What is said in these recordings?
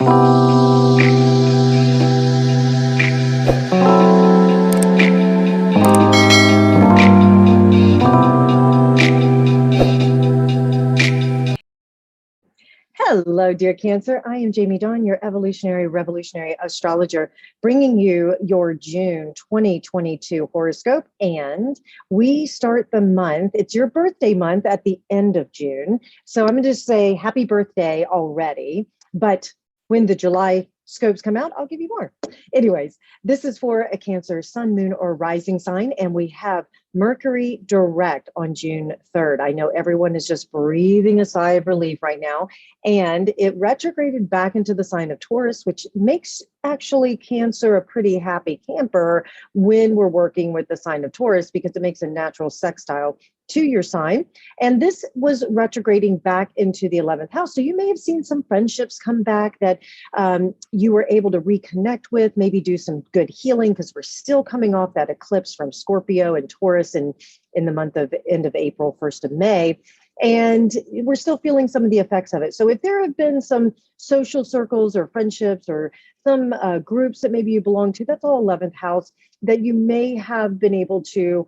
Hello, dear Cancer. I am Jamie Dawn, your evolutionary revolutionary astrologer, bringing you your June 2022 horoscope. And we start the month, it's your birthday month at the end of June. So I'm going to just say happy birthday already. But when the July scopes come out, I'll give you more. Anyways, this is for a Cancer sun, moon, or rising sign. And we have Mercury direct on June 3rd. I know everyone is just breathing a sigh of relief right now. And it retrograded back into the sign of Taurus, which makes actually Cancer a pretty happy camper when we're working with the sign of Taurus, because it makes a natural sextile to your sign. And this was retrograding back into the 11th house. So you may have seen some friendships come back that you were able to reconnect with, maybe do some good healing, because we're still coming off that eclipse from Scorpio and Taurus in the month of end of April, 1st of May. And we're still feeling some of the effects of it. So if there have been some social circles or friendships or some groups that maybe you belong to, that's all 11th house, that you may have been able to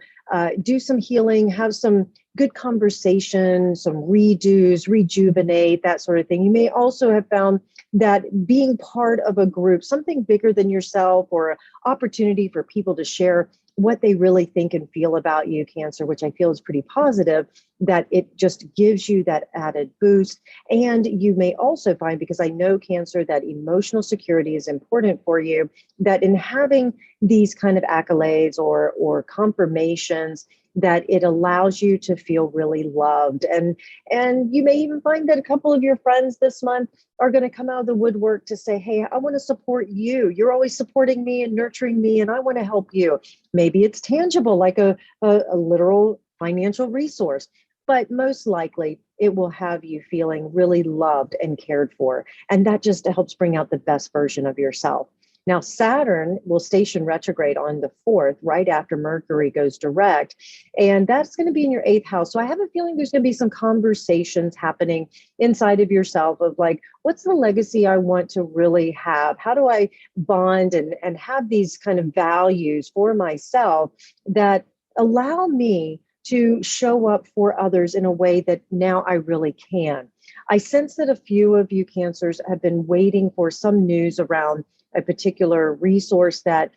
do some healing, have some good conversation, some redos, rejuvenate, that sort of thing. You may also have found that being part of a group, something bigger than yourself, or an opportunity for people to share what they really think and feel about you, Cancer, which I feel is pretty positive, that it just gives you that added boost. And you may also find, because I know, Cancer, that emotional security is important for you, that in having these kind of accolades or confirmations, that it allows you to feel really loved. And you may even find that a couple of your friends this month are going to come out of the woodwork to say, hey, I want to support you. You're always supporting me and nurturing me, and I want to help you. Maybe it's tangible, like a literal financial resource, but most likely it will have you feeling really loved and cared for. And that just helps bring out the best version of yourself. Now, Saturn will station retrograde on the 4th, right after Mercury goes direct. And that's going to be in your 8th house. So I have a feeling there's going to be some conversations happening inside of yourself of like, what's the legacy I want to really have? How do I bond and have these kind of values for myself that allow me to show up for others in a way that now I really can? I sense that a few of you Cancers have been waiting for some news around a particular resource that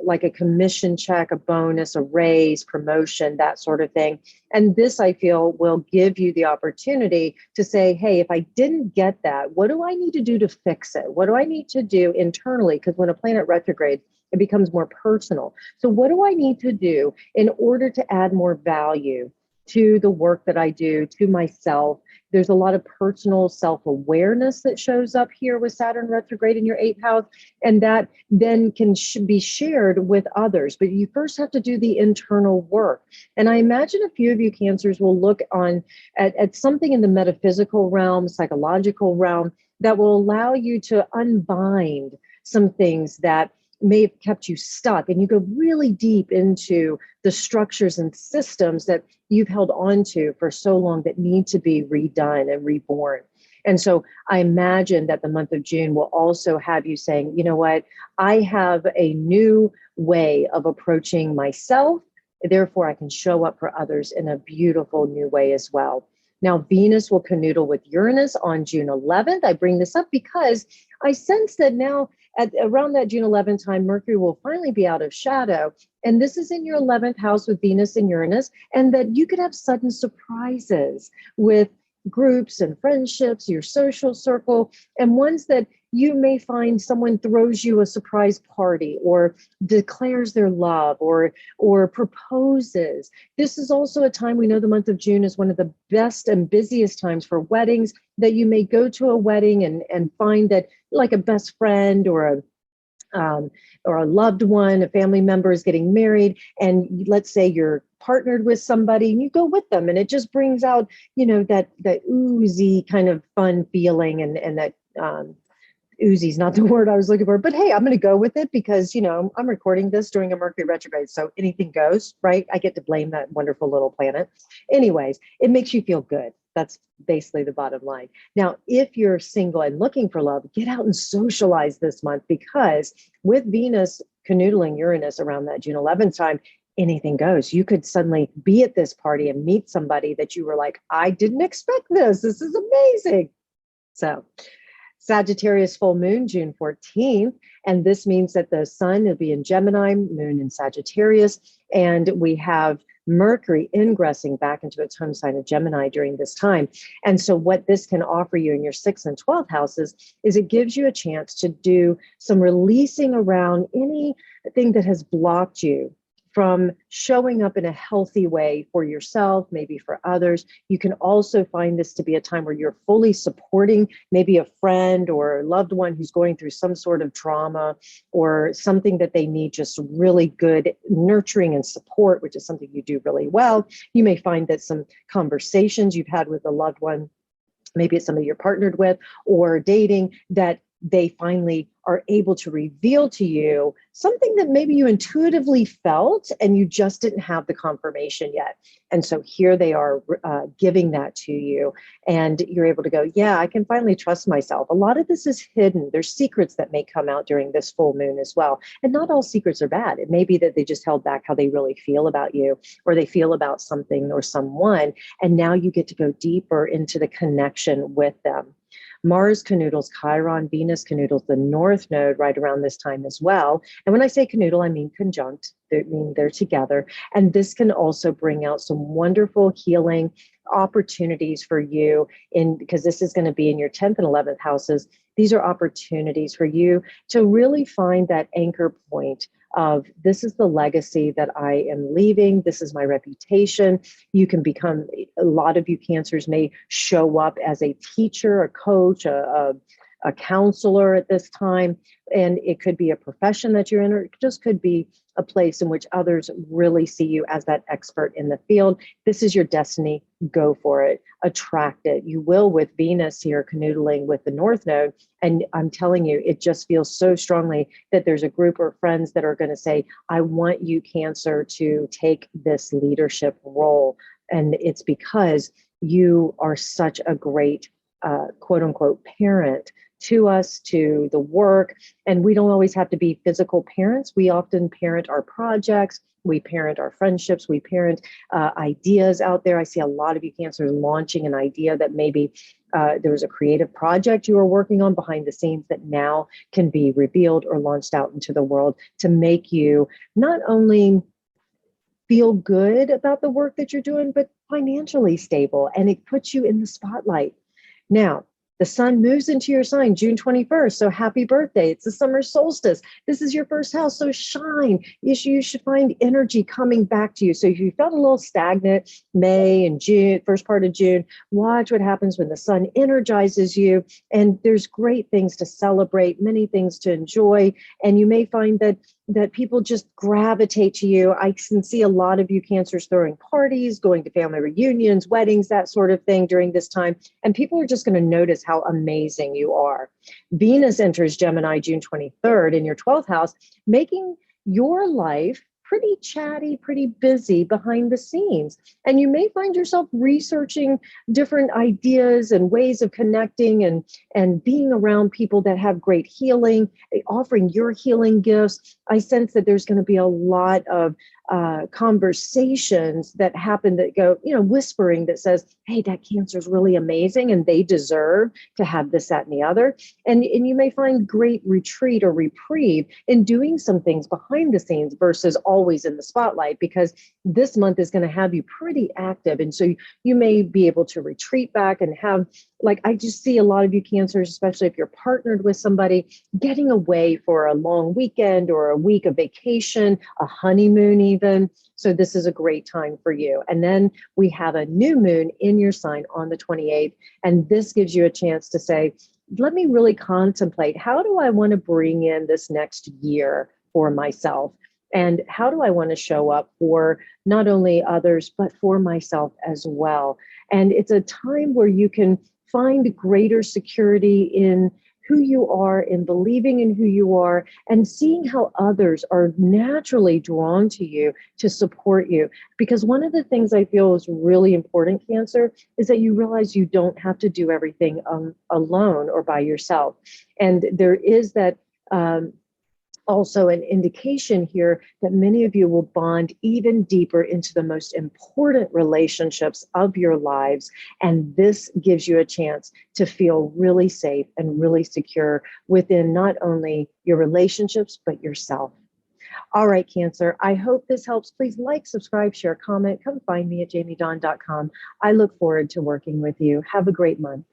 like a commission check, a bonus, a raise, promotion, that sort of thing. And this, I feel, will give you the opportunity to say, hey, if I didn't get that, what do I need to do to fix it? What do I need to do internally? Because when a planet retrogrades, it becomes more personal. So what do I need to do in order to add more value to the work that I do, to myself? There's a lot of personal self-awareness that shows up here with Saturn retrograde in your 8th house, and that then can be shared with others. But you first have to do the internal work. And I imagine a few of you Cancers will look on at something in the metaphysical realm, psychological realm, that will allow you to unbind some things that may have kept you stuck, and you go really deep into the structures and systems that you've held on to for so long that need to be redone and reborn. And so I imagine that the month of June will also have you saying, you know what, I have a new way of approaching myself, therefore I can show up for others in a beautiful new way as well. Now, Venus will canoodle with Uranus on June 11th. I bring this up because I sense that now at around that June 11th time, Mercury will finally be out of shadow. And this is in your 11th house with Venus and Uranus, and that you could have sudden surprises with groups and friendships, your social circle, and ones that you may find someone throws you a surprise party or declares their love or proposes. This is also a time, we know the month of June is one of the best and busiest times for weddings, that you may go to a wedding and find that like a best friend or a loved one, a family member is getting married, and let's say you're partnered with somebody and you go with them, and it just brings out, you know, that oozy kind of fun feeling and that oozy is not the word I was looking for, but hey, I'm going to go with it because, I'm recording this during a Mercury retrograde. So anything goes, right? I get to blame that wonderful little planet. Anyways, it makes you feel good. That's basically the bottom line. Now, if you're single and looking for love, get out and socialize this month, because with Venus canoodling Uranus around that June 11th time, anything goes. You could suddenly be at this party and meet somebody that you were like, I didn't expect this. This is amazing. So Sagittarius full moon, June 14th. And this means that the sun will be in Gemini, moon in Sagittarius. And we have Mercury ingressing back into its home sign of Gemini during this time. And so what this can offer you in your 6th and 12th houses is it gives you a chance to do some releasing around anything that has blocked you from showing up in a healthy way for yourself, maybe for others. You can also find this to be a time where you're fully supporting maybe a friend or a loved one who's going through some sort of trauma or something that they need just really good nurturing and support, which is something you do really well. You may find that some conversations you've had with a loved one, maybe it's somebody you're partnered with or dating, that they finally are able to reveal to you something that maybe you intuitively felt and you just didn't have the confirmation yet. And so here they are giving that to you, and you're able to go, yeah, I can finally trust myself. A lot of this is hidden. There's secrets that may come out during this full moon as well. And not all secrets are bad. It may be that they just held back how they really feel about you, or they feel about something or someone. And now you get to go deeper into the connection with them. Mars canoodles Chiron, Venus canoodles the North Node right around this time as well. And when I say canoodle, I mean conjunct. I mean they're together. And this can also bring out some wonderful healing opportunities for you, because this is going to be in your 10th and 11th houses. These are opportunities for you to really find that anchor point of, this is the legacy that I am leaving. This is my reputation. You can become, a lot of you Cancers may show up as a teacher, a coach, a counselor at this time. And it could be a profession that you're in, or it just could be a place in which others really see you as that expert in the field. This is your destiny. Go for it. Attract it. You will with Venus here canoodling with the North Node. And I'm telling you, it just feels so strongly that there's a group of friends that are going to say, I want you, Cancer, to take this leadership role. And it's because you are such a great quote unquote parent to us, to the work. And we don't always have to be physical parents. We often parent our projects. We parent our friendships. We parent ideas out there. I see a lot of you Cancers launching an idea that maybe there was a creative project you were working on behind the scenes that now can be revealed or launched out into the world to make you not only feel good about the work that you're doing, but financially stable. And it puts you in the spotlight. Now, the sun moves into your sign June 21st. So happy birthday. It's the summer solstice. This is your first house. So shine. You should find energy coming back to you. So if you felt a little stagnant May and June, first part of June, watch what happens when the sun energizes you. And there's great things to celebrate, many things to enjoy. And you may find that people just gravitate to you. I can see a lot of you Cancers throwing parties, going to family reunions, weddings, that sort of thing during this time. And people are just going to notice how amazing you are. Venus enters Gemini June 23rd in your 12th house, making your life pretty chatty, pretty busy behind the scenes. And you may find yourself researching different ideas and ways of connecting and being around people that have great healing, offering your healing gifts. I sense that there's going to be a lot of conversations that happen that go, whispering that says, hey, that Cancer is really amazing and they deserve to have this, that, and the other. And you may find great retreat or reprieve in doing some things behind the scenes versus always in the spotlight, because this month is going to have you pretty active. And so you may be able to retreat back and have, like, I just see a lot of you Cancers, especially if you're partnered with somebody, getting away for a long weekend or a week of vacation, a honeymoon even. So this is a great time for you. And then we have a new moon in your sign on the 28th. And this gives you a chance to say, let me really contemplate, how do I want to bring in this next year for myself? And how do I want to show up for not only others, but for myself as well? And it's a time where you can find greater security in who you are and believing in who you are and seeing how others are naturally drawn to you to support you. Because one of the things I feel is really important, Cancer, is that you realize you don't have to do everything alone or by yourself. And there is that also an indication here that many of you will bond even deeper into the most important relationships of your lives. And this gives you a chance to feel really safe and really secure within not only your relationships, but yourself. All right, Cancer, I hope this helps. Please like, subscribe, share, comment. Come find me at jamiedawn.com. I look forward to working with you. Have a great month.